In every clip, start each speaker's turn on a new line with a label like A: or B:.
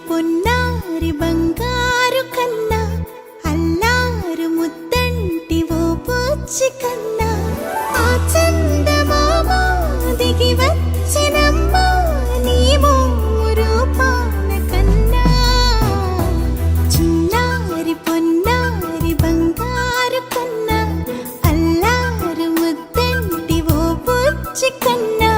A: పొన్నారి బంగారు కన్నా అల్లారు ముద్దంటి ఓ పూచి కన్నా ఆ చందమామ దిగి వచ్చినమ్మా నీ రూపాన కన్నా చిన్నారి పొన్నారి బంగారు కన్నా అల్లారు ముద్దంటి ఓ పూచి కన్నా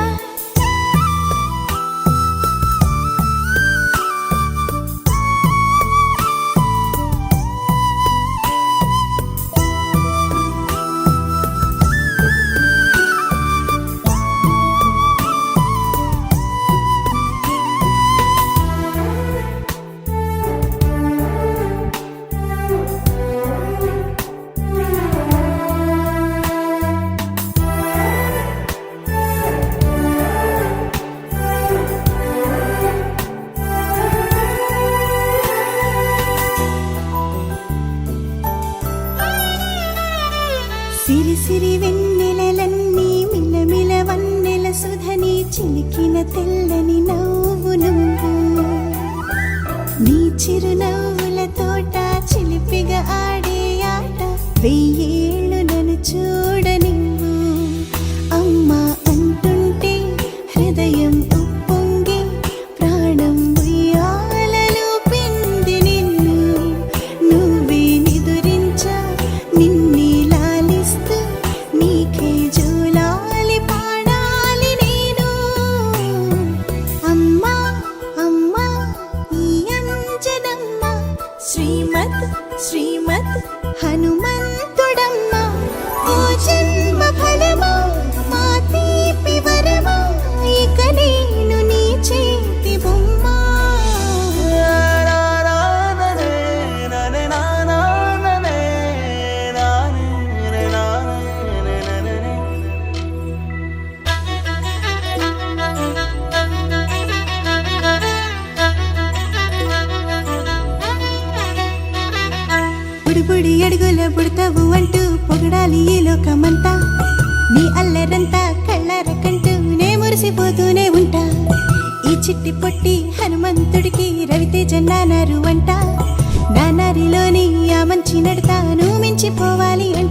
A: సిరి సిరి వెన్నెలలన్నీ మిలమిల వన్నెల సుధని చిలికిన తెల్లని నవ్వు నువ్వు నీ చిరునవ్వుల తోట చిలిపిగా ఆడే ఆట వెయ్యేళ్ళు నన్ను చూడ నువ్వు అమ్మా అంటుంటే హృదయం ఉప్పొంగి ప్రాణం ఉయ్యాలలో పిండి నిన్ను నువ్వే నిదురించా నిన్నే నీకే జోలాలి పాడాలి నేను అమ్మా అమ్మా ఈ అంజనమ్మ శ్రీమత్ శ్రీమత్ హనుమంతుడమ్మ ఓ జన్మ ఫలమా మా తీపి వరమా ఇక నేను నీ చేతి బొమ్మ బుడి అడుగుల బుడతావు అంటూ పొగడాలి ఈ లోకమంతా నీ అల్లరంతా కళ్ళారకంటూ నే మురిసిపోతూనే ఉంటా ఈ చిట్టి పొట్టి హనుమంతుడికి రవితేజ నానారు అంట నానారిలోని ఆ మంచి నడతాను మించిపోవాలి అంట